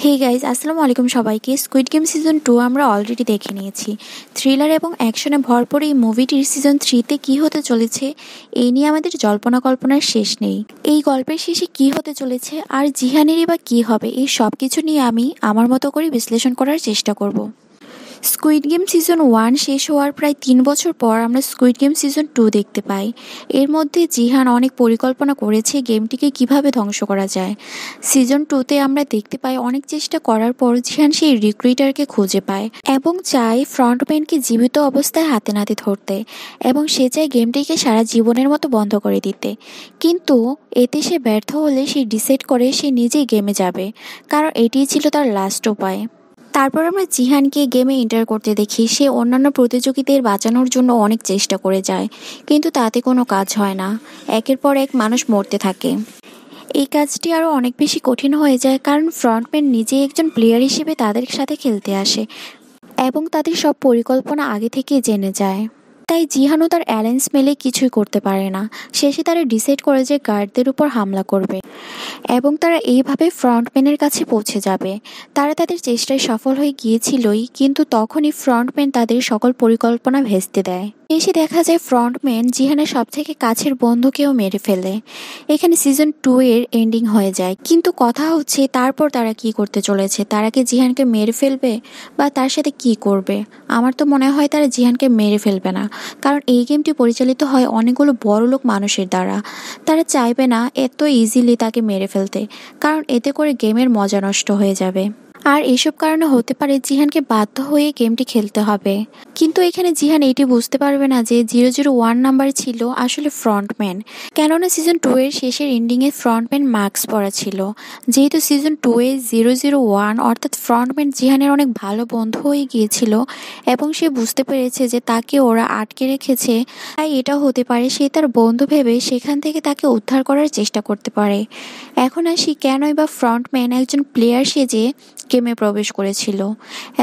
Hey guys, আসসালামু আলাইকুম সবাইকে। স্কুইড গেম সিজন 2 আমরা অলরেডি দেখে নিয়েছি। থ্রিলার এবং অ্যাকশনে ভরপুর এই মুভিটির সিজন 3-তে কী হতে চলেছে এই নিয়ে আমাদের জল্পনা কল্পনার শেষ নেই। এই গল্পের শেষে কী হতে চলেছে আর জিহানেরই বা কী হবে, এই সব কিছু নিয়ে আমি আমার মতো করে বিশ্লেষণ করার চেষ্টা করব। স্কুইড গেম সিজন 1 শেষ হওয়ার প্রায় 3 বছর পর আমরা স্কুইড গেম সিজন 2 দেখতে পাই। এর মধ্যে জিহান অনেক পরিকল্পনা করেছে গেমটিকে কিভাবে ধ্বংস করা যায়। সিজন 2-তে আমরা দেখতে পাই অনেক চেষ্টা করার পর জিহান সেই রিক্রুইটারকে খুঁজে পায় এবং চায় ফ্রন্টম্যানকে জীবিত অবস্থায় হাতে নাতে ধরতে, এবং সে চায় গেমটিকে সারা জীবনের মতো বন্ধ করে দিতে। কিন্তু এতে সে ব্যর্থ হলে সে ডিসাইড করে সে নিজেই গেমে যাবে, কারণ এটিই ছিল তার লাস্ট উপায়। তারপর আমরা জিহানকে গেমে এন্টার করতে দেখি। সে অন্যান্য প্রতিযোগীদের বাঁচানোর জন্য অনেক চেষ্টা করে যায়, কিন্তু তাতে কোনো কাজ হয় না। একের পর এক মানুষ মরতে থাকে। এই কাজটি আরও অনেক বেশি কঠিন হয়ে যায়, কারণ ফ্রন্টম্যান নিজেই একজন প্লেয়ার হিসেবে তাদের সাথে খেলতে আসে এবং তাদের সব পরিকল্পনা আগে থেকেই জেনে যায়। তাই জিহানও তার অ্যালায়েন্স মেলে কিছুই করতে পারে না। শেষে তারা ডিসাইড করে যে গার্ডদের উপর হামলা করবে এবং তারা এইভাবে ফ্রন্টম্যানের কাছে পৌঁছে যাবে। তারা তাদের চেষ্টায় সফল হয়ে গিয়েছিলই, কিন্তু তখনই ফ্রন্টম্যান তাদের সকল পরিকল্পনা ভেস্তে দেয়। এসে দেখা যায় ফ্রন্টম্যান জিহানের সব থেকে কাছের বন্ধুকেও মেরে ফেলে। এখানে সিজন 2 এর এন্ডিং হয়ে যায়। কিন্তু কথা হচ্ছে তারপর তারা কি করতে চলেছে। তারা কি জিহানকে মেরে ফেলবে বা তার সাথে কি করবে? আমার তো মনে হয় তারা জিহানকে মেরে ফেলবে না, কারণ এই গেমটি পরিচালিত হয় অনেকগুলো বড়লোক মানুষের দ্বারা। তারা চাইবে না এত ইজিলি তাকে মেরে ফেলতে, কারণ এতে করে গেমের মজা নষ্ট হয়ে যাবে। আর এসব কারণে হতে পারে জিহানকে বাধ্য হয়ে গেমটি খেলতে হবে। কিন্তু এখানে জিহান এটি বুঝতে পারবে না যে 001 নাম্বার ছিল আসলে ফ্রন্টম্যান, কেননা সিজন 2 এর শেষের এন্ডিংয়ে ফ্রন্টম্যান মাস্ক পরা ছিল। যেহেতু সিজন 2 এ 001 অর্থাৎ ফ্রন্টম্যান জিহানের অনেক ভালো বন্ধু হয়ে গিয়েছিল এবং সে বুঝতে পেরেছে যে তাকে ওরা আটকে রেখেছে, তাই এটা হতে পারে সে তার বন্ধু ভেবে সেখান থেকে তাকে উদ্ধার করার চেষ্টা করতে পারে। এখন আসি কেনই বা ফ্রন্টম্যান একজন প্লেয়ার সেজে গেমে প্রবেশ করেছিল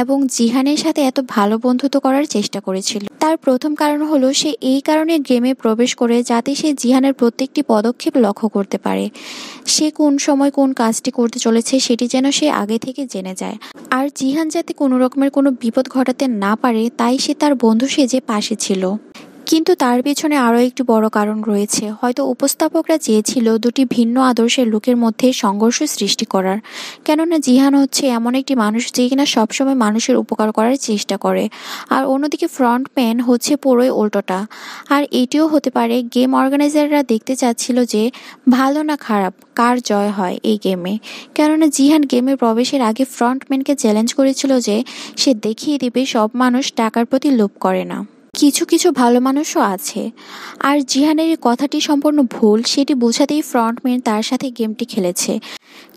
এবং জিহানের সাথে এত ভালো বন্ধুত্ব করার চেষ্টা করেছিল। তার প্রথম কারণ হলো সে এই কারণে গেমে প্রবেশ করে যাতে সে জিহানের প্রত্যেকটি পদক্ষেপ লক্ষ্য করতে পারে। সে কোন সময় কোন কাজটি করতে চলেছে সেটি যেন সে আগে থেকে জেনে যায়, আর জিহান যাতে কোনো রকমের কোনো বিপদ ঘটাতে না পারে, তাই সে তার বন্ধু সেজে পাশে ছিল। কিন্তু তার পেছনে আরও একটি বড় কারণ রয়েছে। হয়তো উপস্থাপকরা চেয়েছিল দুটি ভিন্ন আদর্শের লোকের মধ্যে সংঘর্ষ সৃষ্টি করার, কেননা জিহান হচ্ছে এমন একটি মানুষ যে কিনা সবসময় মানুষের উপকার করার চেষ্টা করে, আর অন্যদিকে ফ্রন্টম্যান হচ্ছে পুরোই উল্টোটা। আর এটিও হতে পারে গেম অর্গানাইজাররা দেখতে চাচ্ছিল যে ভালো না খারাপ কার জয় হয় এই গেমে, কেননা জিহান গেমে প্রবেশের আগে ফ্রন্টম্যানকে চ্যালেঞ্জ করেছিল যে সে দেখিয়ে দিবে সব মানুষ টাকার প্রতি লোভ করে না, কিছু কিছু ভালো মানুষও আছে। আর জিহানের এই কথাটি সম্পূর্ণ ভুল, সেটি বোঝাতেই ফ্রন্টম্যান তার সাথে গেমটি খেলেছে।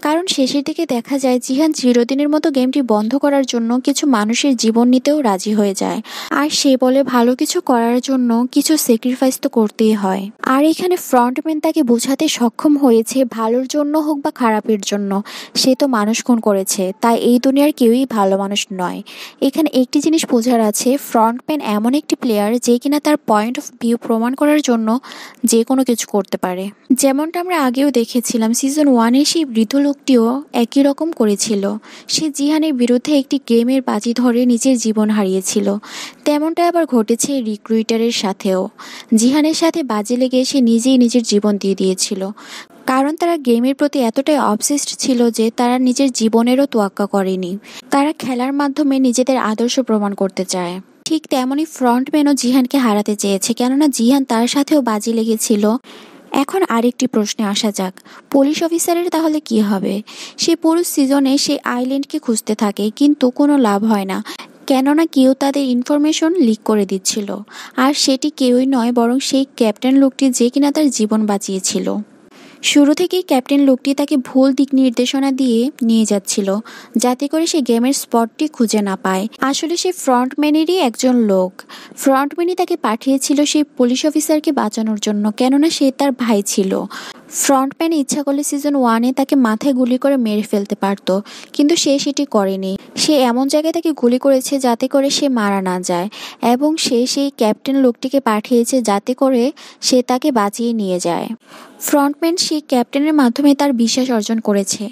কারণ শেষের দিকে দেখা যায় জিহান চিরদিনের মতো গেমটি বন্ধ করার জন্য কিছু মানুষের জীবন নিতেও রাজি হয়ে যায়, আর সে বলে ভালো কিছু করার জন্য কিছু স্যাক্রিফাইস তো করতেই হয়। আর এখানে ফ্রন্টম্যান তাকে বোঝাতে সক্ষম হয়েছে ভালোর জন্য হোক বা খারাপের জন্য সে তো মানুষ খুন করেছে, তাই এই দুনিয়ার কেউই ভালো মানুষ নয়। এখানে একটি জিনিস বোঝার আছে, ফ্রন্টম্যান এমন একটি প্লেয়ার যে কিনা তার পয়েন্ট অফ ভিউ প্রমাণ করার জন্য যে কোনো কিছু করতে পারে। যেমনটা আমরা আগেও দেখেছিলাম সিজন 1 এ সেই বৃদ্ধ লোকটিও একই রকম করেছিল। সে জিহানের বিরুদ্ধে একটি গেমের বাজি ধরে নিজের জীবন হারিয়েছিল। তেমনটা আবার ঘটেছে রিক্রুইটারের সাথেও। জিহানের সাথে বাজি লেগে সে নিজেই নিজের জীবন দিয়ে দিয়েছিল, কারণ তারা গেমের প্রতি এতটাই অবসেসড ছিল যে তারা নিজের জীবনেরও তোয়াক্কা করেনি। তারা খেলার মাধ্যমে নিজেদের আদর্শ প্রমাণ করতে চায়। ঠিক তেমনই ফ্রন্টম্যানও জিহানকে হারাতে চেয়েছে, কেননা জিহান তার সাথেও বাজি লেগেছিল। এখন আরেকটি প্রশ্নে আসা যাক, পুলিশ অফিসারের তাহলে কি হবে? সে পুরো সিজনে সে আইল্যান্ডকে খুঁজতে থাকে, কিন্তু কোনো লাভ হয় না, কেননা কেউ তাদের ইনফরমেশন লিক করে দিচ্ছিল। আর সেটি কেউই নয় বরং সেই ক্যাপ্টেন লোকটি যে কিনা তার জীবন বাঁচিয়েছিল। শুরু থেকেই ক্যাপ্টেন লোকটি তাকে ভুল দিক নির্দেশনা দিয়ে নিয়ে যাচ্ছিল, যাতে করে সে গেমের স্পটটি খুঁজে না পায়। আসলে সে ফ্রন্টম্যানেরই একজন লোক। ফ্রন্টম্যানই তাকে পাঠিয়েছিল সেই পুলিশ অফিসারকে বাঁচানোর জন্য, কেননা সে তার ভাই ছিল। ফ্রন্টম্যান ইচ্ছা করলে সিজন 1-এ তাকে মাথায় গুলি করে মেরে ফেলতে পারত, কিন্তু সে সেটি করেনি। সে এমন জায়গায় তাকে গুলি করেছে যাতে করে সে মারা না যায়, এবং সে সেই ক্যাপ্টেন লোকটিকে পাঠিয়েছে যাতে করে সে তাকে বাঁচিয়ে নিয়ে যায়। ফ্রন্টম্যান সেই ক্যাপ্টেনের মাধ্যমে তার বিশ্বাস অর্জন করেছে,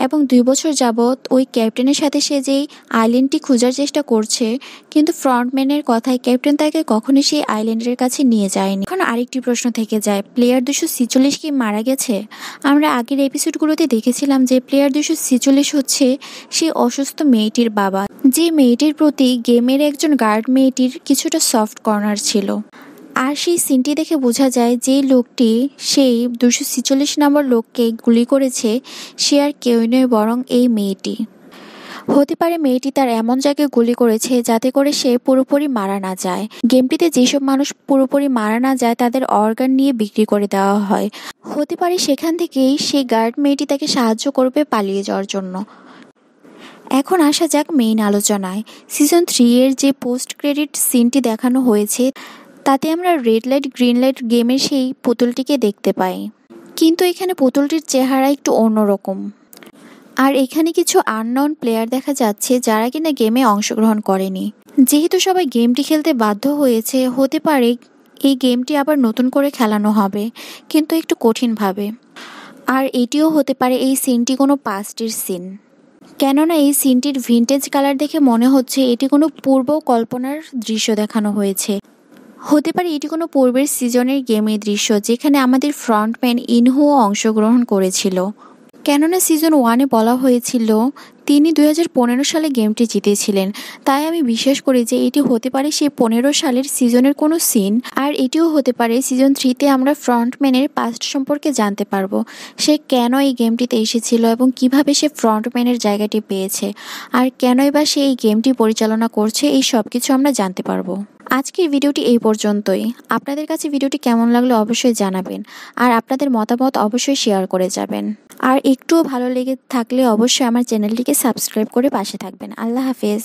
এবং 2 বছর যাবৎ ওই ক্যাপ্টেনের সাথে সে যেই আইল্যান্ডটি খোঁজার চেষ্টা করছে, কিন্তু ফ্রন্টম্যানের কথায় ক্যাপ্টেন তাকে কখনোই সেই আইল্যান্ডের কাছে নিয়ে যায়নি। এখন আরেকটি প্রশ্ন থেকে যায়, প্লেয়ার 246 কি মারা গেছে? আমরা আগের এপিসোডগুলোতে দেখেছিলাম যে প্লেয়ার 246 হচ্ছে সেই অসুস্থ মেয়েটির বাবা, যে মেয়েটির প্রতি গেমের একজন গার্ড মেয়েটির কিছুটা সফট কর্নার ছিল। আর সেই সিনটি দেখে বোঝা যায় যে লোকটি সেই 246 নম্বর লোককে গুলি করেছে সে আর কেউই নয় বরং এই মেয়েটি। হতে পারে মেয়েটি তার এমন জায়গায় গুলি করেছে যাতে করে সে পুরোপুরি মারা না যায়। গেমটিতে যেসব মানুষ পুরোপুরি মারা না যায় তাদের অর্গান নিয়ে বিক্রি করে দেওয়া হয়। হতে পারে সেখান থেকেই সেই গার্ড মেয়েটি তাকে সাহায্য করবে পালিয়ে যাওয়ার জন্য। এখন আসা যাক মেইন আলোচনায়। সিজন 3-এর যে পোস্ট ক্রেডিট সিনটি দেখানো হয়েছে তাতে আমরা রেড লাইট গ্রিন লাইট গেমের সেই পুতুলটিকে দেখতে পাই, কিন্তু এখানে পুতুলটির চেহারা একটু অন্যরকম। আর এখানে কিছু আননোন প্লেয়ার দেখা যাচ্ছে যারা কিনা গেমে অংশগ্রহণ করেনি। যেহেতু সবাই গেমটি খেলতে বাধ্য হয়েছে, হতে পারে এই গেমটি আবার নতুন করে খেলানো হবে, কিন্তু একটু কঠিনভাবে। আর এটিও হতে পারে এই সিনটি কোনো পাস্টের সিন, কেননা এই সিনটির ভিন্টেজ কালার দেখে মনে হচ্ছে এটি কোনো পূর্ব কল্পনার দৃশ্য দেখানো হয়েছে। হতে পারে এটি কোনো পূর্বের সিজনের গেমের দৃশ্য যেখানে আমাদের ফ্রন্টম্যান ইনহুও অংশগ্রহণ করেছিল, কেননা সিজন 1-এ বলা হয়েছিল তিনি 2015 সালে গেমটি জিতেছিলেন। তাই আমি বিশ্বাস করি যে এটি হতে পারে সেই 15 সালের সিজনের কোনো সিন। আর এটিও হতে পারে সিজন 3-তে আমরা ফ্রন্টম্যানের পাস্ট সম্পর্কে জানতে পারবো, সে কেন এই গেমটিতে এসেছিল এবং কিভাবে সে ফ্রন্টম্যানের জায়গাটি পেয়েছে, আর কেনই বা সে এই গেমটি পরিচালনা করছে, এই সব কিছু আমরা জানতে পারবো। আজকের ভিডিওটি এই পর্যন্তই। আপনাদের কাছে ভিডিওটি কেমন লাগলো অবশ্যই জানাবেন, আর আপনাদের মতামত অবশ্যই শেয়ার করে যাবেন। আর একটুও ভালো লেগে থাকলে অবশ্যই আমার চ্যানেলটিকে সাবস্ক্রাইব করে পাশে থাকবেন। আল্লাহ হাফেজ।